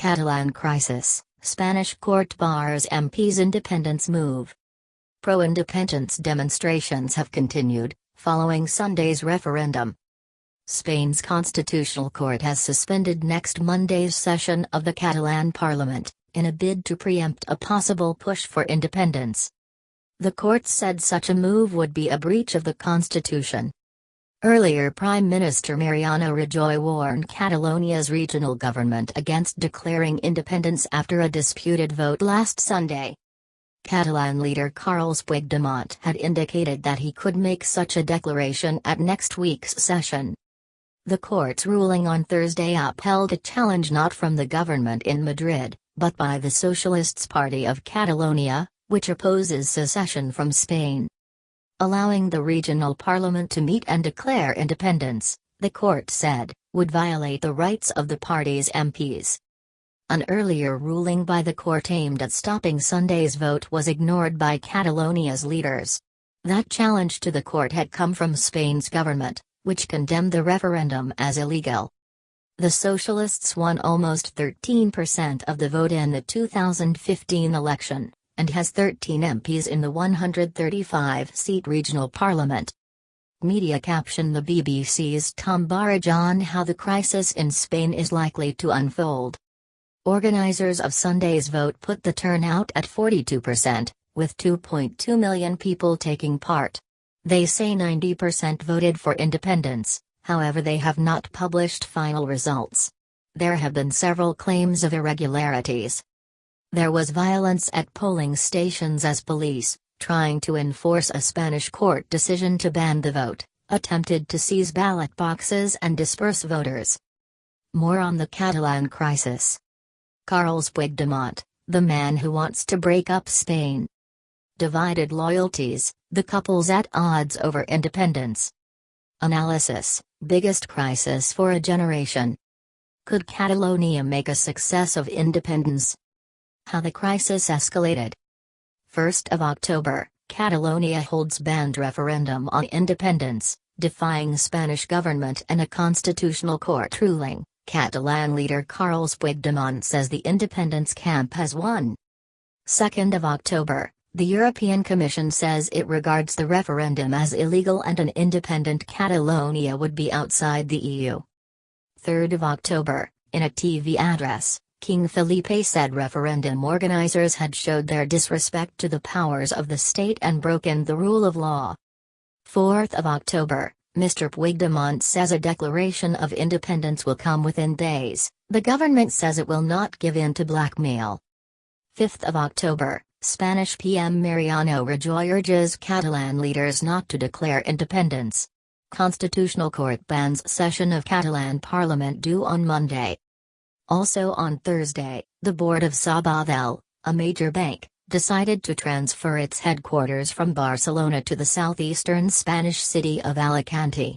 Catalan crisis, Spanish court bars MP's independence move. Pro-independence demonstrations have continued, following Sunday's referendum. Spain's constitutional court has suspended next Monday's session of the Catalan parliament, in a bid to preempt a possible push for independence. The court said such a move would be a breach of the constitution. Earlier, Prime Minister Mariano Rajoy warned Catalonia's regional government against declaring independence after a disputed vote last Sunday. Catalan leader Carles Puigdemont had indicated that he could make such a declaration at next week's session. The court's ruling on Thursday upheld a challenge not from the government in Madrid, but by the Socialists Party of Catalonia, which opposes secession from Spain. Allowing the regional parliament to meet and declare independence, the court said, would violate the rights of the party's MPs. An earlier ruling by the court aimed at stopping Sunday's vote was ignored by Catalonia's leaders. That challenge to the court had come from Spain's government, which condemned the referendum as illegal. The Socialists won almost 13% of the vote in the 2015 election, and has 13 MPs in the 135-seat regional parliament. Media caption: The BBC's Tom Burridge on how the crisis in Spain is likely to unfold. Organisers of Sunday's vote put the turnout at 42%, with 2.2 million people taking part. They say 90% voted for independence, however they have not published final results. There have been several claims of irregularities. There was violence at polling stations as police, trying to enforce a Spanish court decision to ban the vote, attempted to seize ballot boxes and disperse voters. More on the Catalan crisis. Carles Puigdemont, the man who wants to break up Spain. Divided loyalties, the couple's at odds over independence. Analysis: biggest crisis for a generation. Could Catalonia make a success of independence? How the crisis escalated. 1st of October, Catalonia holds banned referendum on independence, defying Spanish government and a constitutional court ruling. Catalan leader Carles Puigdemont says the independence camp has won. 2nd of October, the European Commission says it regards the referendum as illegal and an independent Catalonia would be outside the EU. 3rd of October, in a TV address, King Felipe said referendum organizers had showed their disrespect to the powers of the state and broken the rule of law. 4th of October, Mr. Puigdemont says a declaration of independence will come within days. The government says it will not give in to blackmail. 5th of October, Spanish PM Mariano Rajoy urges Catalan leaders not to declare independence. Constitutional Court bans session of Catalan Parliament due on Monday. Also on Thursday, the board of Sabadell, a major bank, decided to transfer its headquarters from Barcelona to the southeastern Spanish city of Alicante.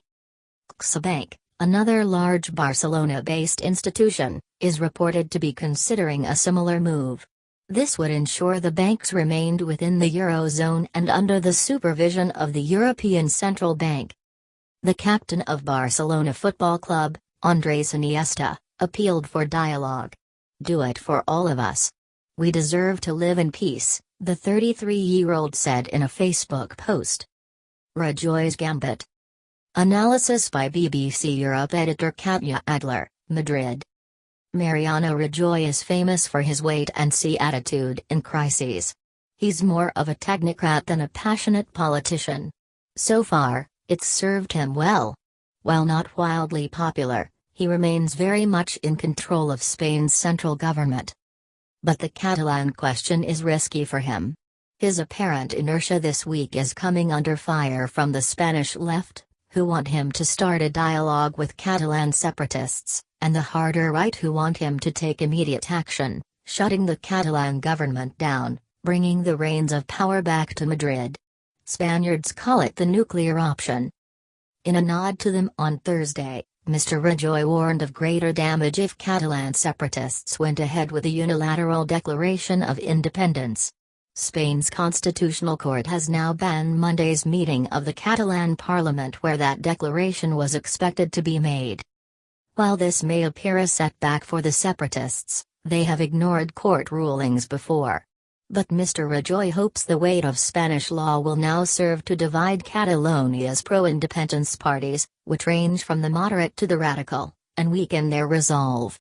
CaixaBank, another large Barcelona-based institution, is reported to be considering a similar move. This would ensure the banks remained within the Eurozone and under the supervision of the European Central Bank. The captain of Barcelona Football Club, Andrés Iniesta, appealed for dialogue. Do it for all of us. We deserve to live in peace, the 33-year-old said in a Facebook post. Rajoy's gambit. Analysis by BBC Europe editor Katja Adler, Madrid. Mariano Rajoy is famous for his wait-and-see attitude in crises. He's more of a technocrat than a passionate politician. So far, it's served him well. While not wildly popular, he remains very much in control of Spain's central government. But the Catalan question is risky for him. His apparent inertia this week is coming under fire from the Spanish left, who want him to start a dialogue with Catalan separatists, and the harder right who want him to take immediate action, shutting the Catalan government down, bringing the reins of power back to Madrid. Spaniards call it the nuclear option. In a nod to them on Thursday, Mr. Rajoy warned of greater damage if Catalan separatists went ahead with a unilateral declaration of independence. Spain's constitutional court has now banned Monday's meeting of the Catalan parliament where that declaration was expected to be made. While this may appear a setback for the separatists, They have ignored court rulings before. But Mr. Rajoy hopes the weight of Spanish law will now serve to divide Catalonia's pro-independence parties, which range from the moderate to the radical, and weaken their resolve.